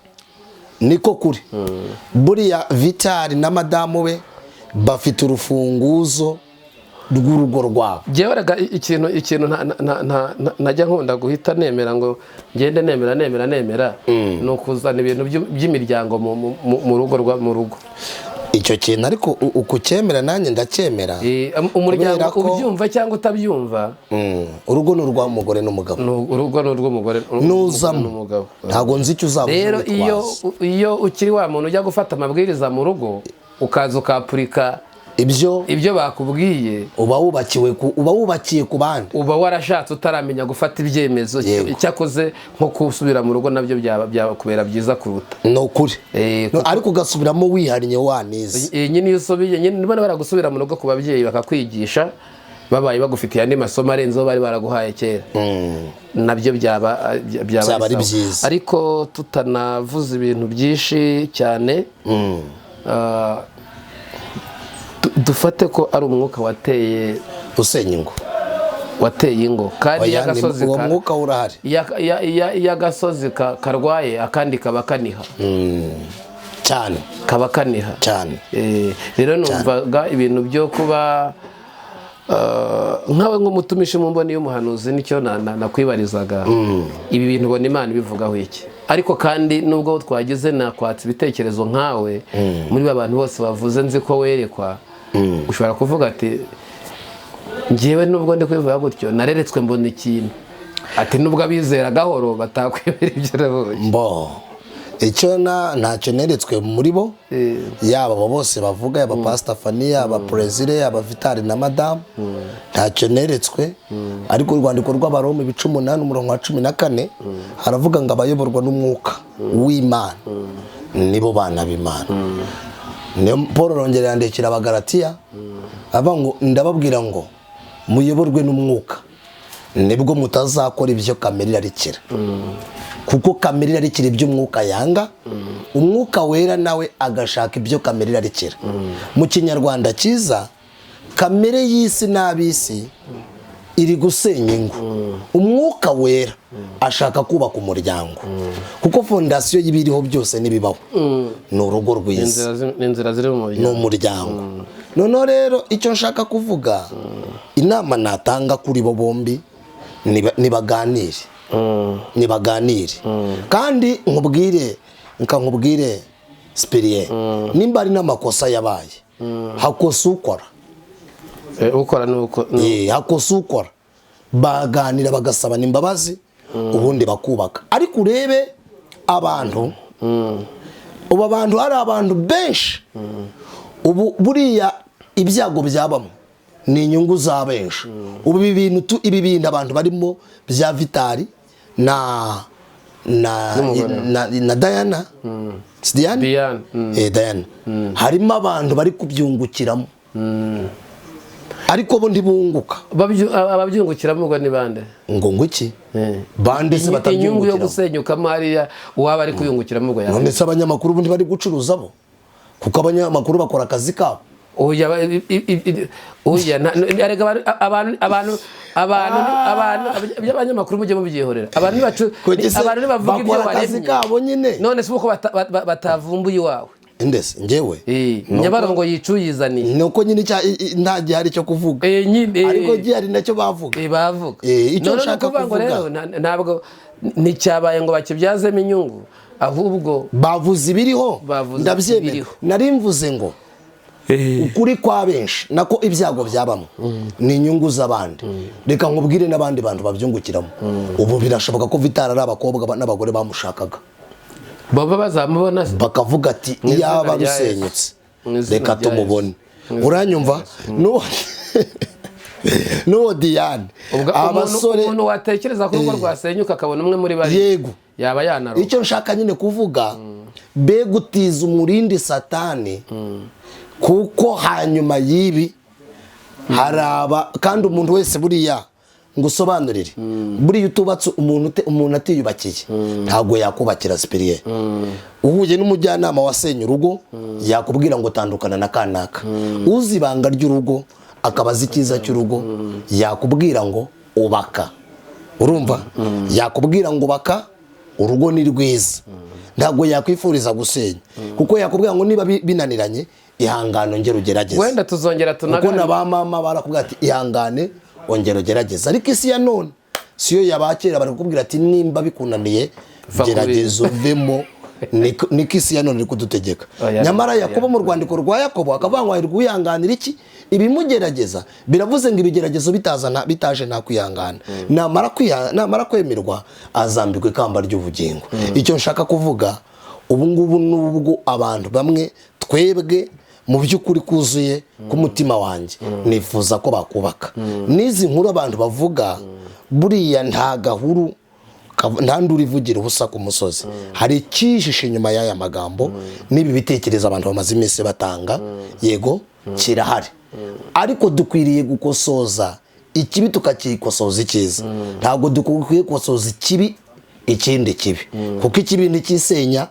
niko kuri buriya Vital na madamu we bafite urufunguzo rw'urugo rwabo. Jewe raga ikintu najya nkunda guhita nemera ngo ngende nemera no kuzana ibintu by'imiryango mu rugo. Icyo kintu ariko ukucyemera nanjye ndacyemera. Umuryango ubyumva cyangwa utabyumva. Urugo n'urwa mugore n'umugabo. Urugo n'urw'umugore n'umugabo. Ntago nzi icyo uzaba. Rero iyo ukiri wa muntu ujya gufata amabwiriza mu rugo ukaza ukapurika ibyo bakubwiye, uba wubakiye ku bandi, uba warashatse utaramenya gufata ibyemezo. Cyakoze nko kusubira mu rugo nabyo byabakubera byiza kuruta. No kuri ariko ugasubiramo wihariye wanize. Nyine iyo usubiye nyine baragusubira mu rugo ku babyeyi bakakwigisha babaye bagufitiye andi masomo arenzeho bari baraguhaye kera, nabyo byaba ari byiza. Ariko tutanavuze ibintu byinshi cyane, dufate ko ari umwuka wateye usenya ingo, wateye ingo kandi y'agasozi uwo mwuka urahari, y'agasozi karwaye akandi kaba kaniha cyane, kaba kaniha cyane. Rero numvaga ibintu byo kuba nkawe nk'umutumishi mu mboni y'umuhanuzi nicyo nakwibarizaga. Ibi bintu ubona Imana ibivugaho iki? Ariko kandi nubwo twagize nakwatsa ibitekerezo nkawe muri abantu bose bavuze nzi ko werekwa, ushobora kuvuga ati ngewe nubwo ndi kwivuga gutyo nareretswe mbona ikintu, ati nubwo abizera gahoro batakwemera ibyo nabonye. Icyo ntacyo neretswe muri bo, yaba abo bose bavuga, yaba Pastor Fani, yaba Prezire, yaba Vitali na Madame, ntacyo neretswe. Ariko urwandiko rw'Abaroma 8:14 haravuga ngo abayoborwa n'umwuka w'Imana nibo bana b'Imana. Paul rongera yandikira Abagalatiya aba ngo ndababwira ngo muyoborwe n'umwuka nibwo mutazakora ibyo kamere irarikira. Kuko kamere irarikira ibyo umwuka yanga, umwuka wera nawe agashaka ibyo kamere irarikira. Mu Kinyarwanda cyiza, kamere y'isi n'ab'isi iri gusenya ingo, umwuka wera ashaka kubaka umuryango. Kuko fondasiyo y'ibiriho byose nibibaho ni urugo rwiza, n'inzira ziri mu muryango. None rero icyo nshaka kuvuga, inama natanga kuri bo bombi nibaganire kandi nkubwire Spirie, nimba ari n'amakosa yabaye hakosa ukora, hakosa ukora, baganira bagasaba imbabazi ubundi bakubaka. Ariko urebe abantu, ubu abantu hari abantu benshi ubu buriya ibyago byabamo ni inyungu za benshi. Ubu ibi bintu abantu barimo bya Vitali na Diana, Diana, harimo abantu bari kubyungukiramo, ariko bo ntibunguka. Ababyungukiramo ngo ni bande? Ngo nguki bande se batabyungukira, inyungu yo gusenyukamo hariya uwaba ari kuyungukiramo ngo none se abanyamakuru bundi bari gucuruza bo, kuko abanyamakuru bakora akazi kabo. Abanyamakuru mujye mubyihorera. Abantu bavuga ibyo waremye, none se uko batavumbuye iwawe ndese njyewe Nyabarongo yicuyizaniye nuko nyine nta gihari cyo kuvuga, ariko gihari nacyo bavuga. Icyo nshaka kuvuga ntabwo nicyabaye ngo bakibyazemo inyungu, ahubwo bavuze ibiriho. Ndabyemera, nari mvuze ngo ukuri kwa benshi nako ibyago byabamo ni inyungu z'abandi. Reka nkubwire n'abandi bantu babyungukiramo. Ubu birashoboka ko Vitali ari abakobwa n'abagore bamushakaga, baba bazamubona bakavuga ati iyaba rusenyutse reka tumubone. Uranyumva? N'uwo Diane, abasore, umuntu watekereza ko urugo rwasenyuka akabona umwe muri bari, yego yaba yanaro. Icyo nshaka nyine kuvuga, be gutiza umurindi Satani, kuko hanyuma y'ibi haraba kandi umuntu wese buriya ngusobanurire, buriya utubatse umuntu atiyubakiye ntago yakubakira Spirie. Uhuye n'umujyanama wasenya urugo yakubwira ngo tandukana na kanaka, uzi ibanga ry'urugo akabaza icyiza cy'urugo yakubwira ngo ubaka. Urumva? Yakubwira ngo ubaka, urugo ni rwiza, ntago yakwifuriza gusenya. Kuko yakubwira ngo niba binaniranye ihangane ongera ugerageze. wenda tuzongera kuko tunagana na ba mama barakubwira ati ihangane ongera ugerageze, ariko isi ya none siyo yabakera barakubwira ati nimba bikunaniye gerageza uvemo. Niko isi ya none iri kudutegeka. Nyamara Yakobo mu rwandiko rwa Yakobo akavangwa rwihanganira iki ibimugerageza, biravuze ngo ibigeragezo bitaje nta kwihangana, namara kwemerwa azambikwa ikamba ry'ubugingo. Icyo nshaka kuvuga ubu ngubu nubwo abantu bamwe twebwe mu by'ukuri kuzuye ku mutima wanjye nifuza ko bakubaka n'izi nkuru abantu bavuga, buriya nta gahuru nta nduri ivugira ubusa ku musozi. Hari ikihishe inyuma y'aya magambo n'ibi bitekerezo abantu bamaze iminsi batanga, yego kirahari, ariko dukwiriye gukosoza ikibi tukakikosoza icyiza. Ntabwo dukwiye gukosoza ikibi ikindi kibi, kuko ikibi ntikisenya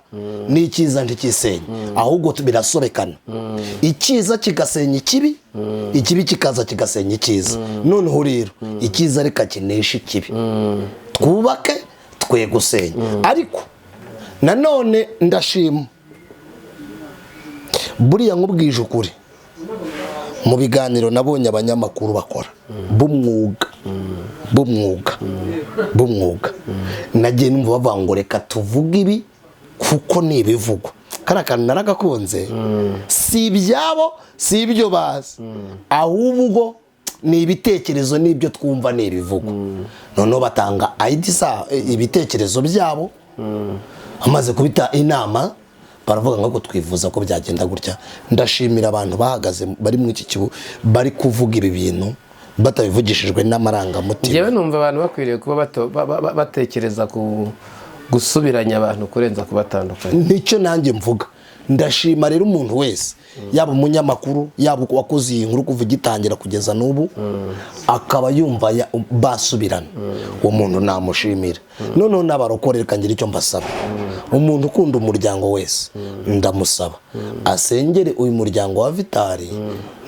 n'icyiza ntikisenya, ahubwo birasobekana. Icyiza kigasenya ikibi, ikibi kikaza kigasenya icyiza. Noneho rero icyiza reka kinesha ikibi, twubake twe gusenya. Ariko nanone ndashima buriya nkubwije ukuri, mu biganiro nabonye abanyamakuru bakora b'umwuga nagiye numva bavuga ngo reka tuvuge ibi kuko ni ibivugwa. Kariya kantu naragakunze, si ibyabo si ibyo bazi, ahubwo ni ibitekerezo n'ibyo twumva ni ibivugwa. Noneho batanga ibitekerezo byabo, amaze kubita inama baravuga ngo twifuza ko byagenda gutya. Ndashimira abantu bahagaze bari mu iki kibu bari kuvuga ibi bintu batabivugishijwe n'amarangamutima. Yewe numva abantu bakwiriye kuba batekereza gusubiranya abantu kurenza kubatandukanya. Nicyo nanjye mvuga. Ndashima rero umuntu wese, yaba umunyamakuru, yaba wakoze iyi nkuru kuva igitangira kugeza n'ubu, akaba yumva basubirana, uwo muntu namushimira. Noneho n'abarokore kangira icyo mbasaba, umuntu ukunda umuryango wese ndamusaba asengere uyu muryango wa Vitali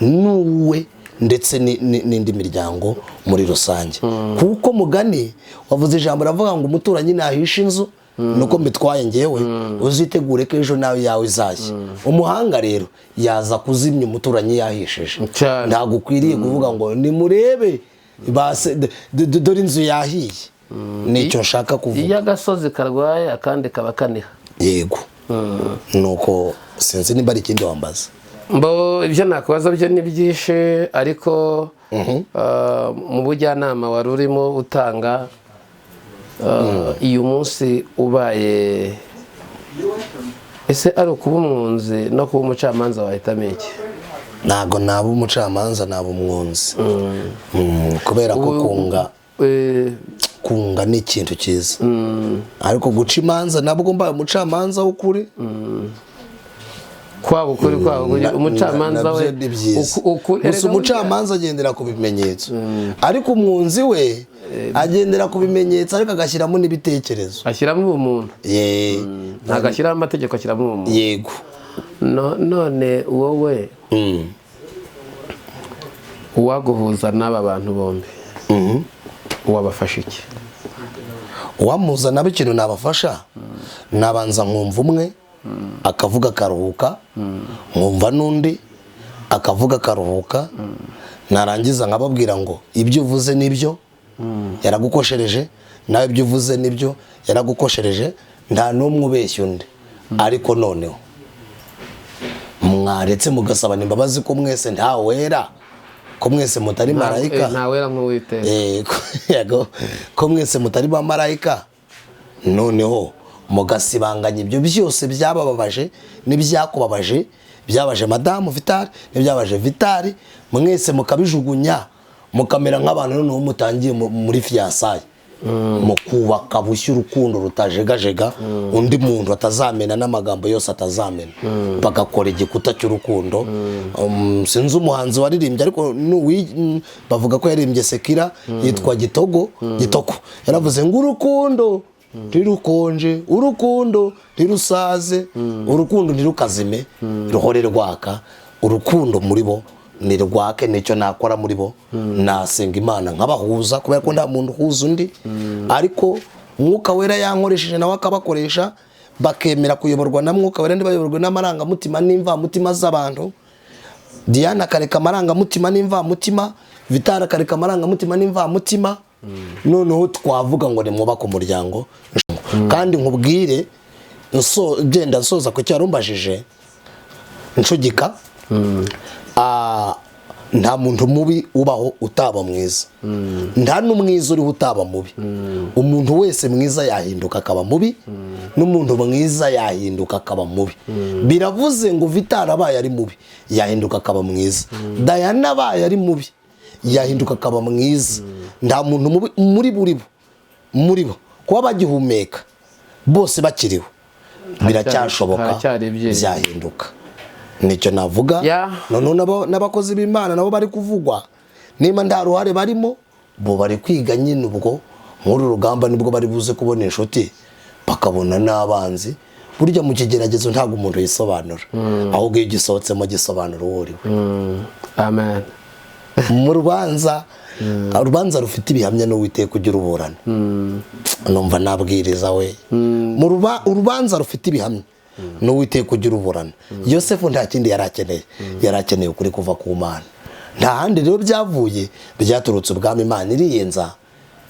n'uwe ndetse n'indi miryango muri rusange. Kuko mugani wavuze ijambo ravuga ngo umuturanyi nahisha inzu nuko mbitwaye ngewe, uzitegure ko ejo nawe yawe izashye. Umuhanga rero yaza kuzimya umuturanyi yahisheje. Ntabwo ukwiriye kuvuga ngo nimurebe dore inzu yahiye. Nicyo nshaka kuvuga. Iyo agasozi karwaye akandi kaba kaniha. Yego. Nuko sinzi niba ari ikindi wambaza. Ibyo nakubaza byo ni byinshi, ariko mu bujyanama wari urimo utanga, iyo munsi ubaye ese ari ukuba umwunzi no kuba umucamanza wahitamo iki? Ntabwo naba umucamanza, naba umwunzi. Kubera ko kunga ni ikintu cyiza, ariko guca imanza nabwo mbaye umucamanza w'ukuri, kwaba ukuri umucamanza we gusa umucamanza agendera ku bimenyetso, ariko umwunzi we agendera ku bimenyetso ariko agashyiramo n'ibitekerezo, ashyiramo ubumuntu. Ntabwo ashyiramo amategeko, ashyiramo ubumuntu. Yego. None wowe uwaguhuza n'aba bantu bombi wabafasha iki? Uwamuza nabo ikintu nabafasha, nabanza nkumva umwe akavuga karuhuka, nkumva n'undi akavuga karuhuka, narangiza nkababwira ngo ibyo uvuze nibyo yaragukoshereje, nawe ibyo uvuze nibyo yaragukoshereje, nta n'umwe ubeshya undi. Ariko noneho mwaretse mugasabana imbabazi ko mwese nta wera, ko mwese mutari marayika. Nta wera nk'Uwiteka. Yego, ko mwese mutari ba marayika. Noneho mugasibanganya ibyo byose byabababaje n'ibyakubabaje, byabaje madamu Vitali n'ibyabaje Vitali, mwese mukabijugunya mukamera nk'abantu noneho mutangiye muri fiyasaye, mukubaka bushya urukundo rutajegajega, undi muntu atazamena n'amagambo yose atazamena, bagakora igikuta cy'urukundo. Sinzi umuhanzi waririmbye, ariko bavuga ko yaririmbye Sekira, yitwa Gitoko, yaravuze ngo urukundo ntirukonje, urukundo ntirusaze, urukundo ntirukazime, ruhore rwaka. Urukundo muri bo ni rwake. Nicyo nakora muri bo, nasenga Imana nkabahuza, kubera ko nta muntu uhuza undi, ariko Mwuka Wera yankoresheje nawe akabakoresha, bakemera kuyoborwa na Mwuka Wera, ntibayoborwe n'amarangamutima n'imvamutima z'abantu, Diane akareka amarangamutima n'imvamutima, Vital akareka amarangamutima n'imvamutima, noneho twavuga ngo ni mwubaka umuryango. Kandi nkubwire genda nsoza ko cyarumbajije nshugika, nta muntu mubi ubaho utaba mwiza, nta n'umwiza uriho utaba mubi. Umuntu wese mwiza yahinduka akaba mubi, n'umuntu mwiza yahinduka akaba mubi. Biravuze ngo Vital abaye ari mubi yahinduka akaba mwiza, Diane abaye ari mubi yahinduka akaba mwiza. Nta muntu mubi muri bo kuba bagihumeka bose bakiriho biracyashoboka byahinduka. Nicyo navuga. None n'abakozi b'Imana nabo bari kuvugwa, niba nta ruhare barimo bo bari kwiga nyine, ubwo nk'uru rugamba nibwo bari buze kubona inshuti bakabona n'abanzi. Burya mu kigeragezo ntabwo umuntu yisobanura, ahubwo iyo gisohotsemo gisobanura uwo uriwe. Amen. Mu rubanza rufite ibihamya n'Uwiteka ujya uruburana. Numva nabwiriza we. Mu urubanza rufite ibihamya n'Uwiteka ujya uruburana. Yosefu nta kindi yarakeneye ukuri kuva ku Mana. Nta handi rero byavuye, byaturutse ubwami Imana iriyenza,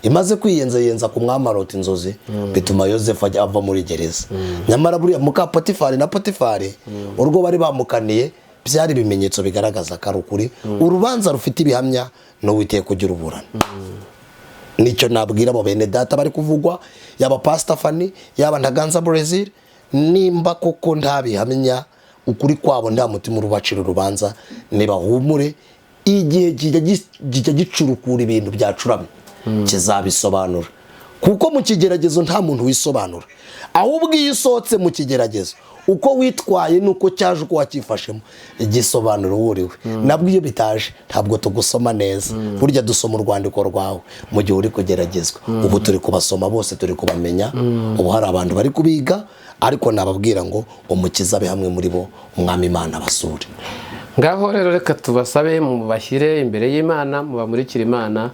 imaze kwiyenza ku mwami arota inzozi, bituma Yosefu ava muri gereza. Nyamara buriya muka Potifari na Potifari urwo bari bamukaniye byari ibimenyetso bigaragaza ko ari ukuri. Urubanza rufite ibihamya n'Uwiteka ujya uruburana. Nicyo nabwira abo bene data bari kuvugwa, yaba Pastor Fanny yaba Ntaganza Brazil, nimba koko nta bihamya ukuri kwabo nta mutima urubacira urubanza, nibahumure. Igihe kijya gicurukura ibintu byacuramye kizabisobanura, kuko mu kigeragezo nta muntu wisobanura, ahubwo iyo usohotse mu kigeragezo uko witwaye nuko cyaje uko wakifashemo igisobanuro wuriwe. Nabwo iyo bitaje ntabwo tugusoma neza, burya dusoma urwandiko rwawe mu gihe uri kugeragezwa. Ubu turi kubasoma bose, turi kubamenya, ubu hari abantu bari kubiga, ariko nababwira ngo umukiza abe hamwe muri bo, umwami Imana basure. Ngaho rero reka tubasabe mu bashyire imbere y'Imana, mu bamurikira Imana,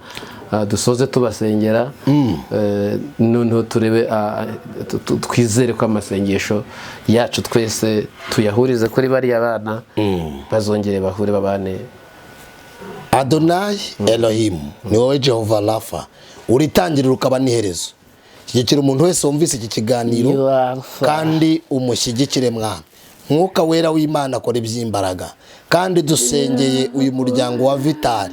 dusoze tubasengera, noneho turebe twizere ko amasengesho yacu twese tuyahurize kuri bariya bana, bazongere bahure babane. Adonai Elohim ni wowe Jehova Rafa, uritangirira ukaba n'iherezo. Shyigikira umuntu wese wumvise iki kiganiro kandi umushyigikire Mwami. Mwuka wera w'Imana akora iby'imbaraga, kandi dusengeye uyu muryango wa Vital,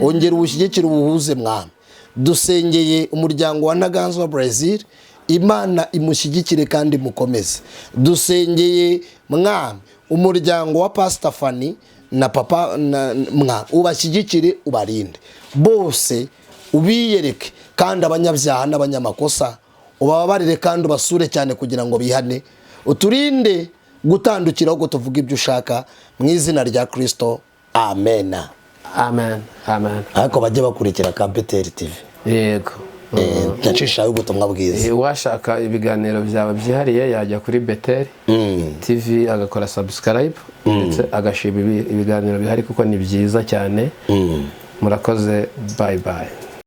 ongera ubushyigikire ubuhuze Mwami. Dusengeye umuryango wa Ntaganzwa Brazil, Imana imushyigikire kandi mukomeze. Dusengeye Mwami umuryango wa Pastor Fanny na papa Mwami, ubashyigikire ubarinde bose, ubiyereke, kandi abanyabyaha n'abanyamakosa ubabarire kandi ubasure cyane kugira ngo bihane. Uturinde gutandukira ahubwo tuvuga ibyo ushaka, mu izina rya Kristo, amen. Amen. Amen. Ariko bajye bakurikira Kabeteri TV. Yego. Nyacisha ubutumwa bwiza. Washaka ibiganiro byawe byihariye yajya kuri Beteri TV agakora subscribe, ndetse agashima ibiganiro bihari kuko ni byiza cyane. Murakoze, bye bye.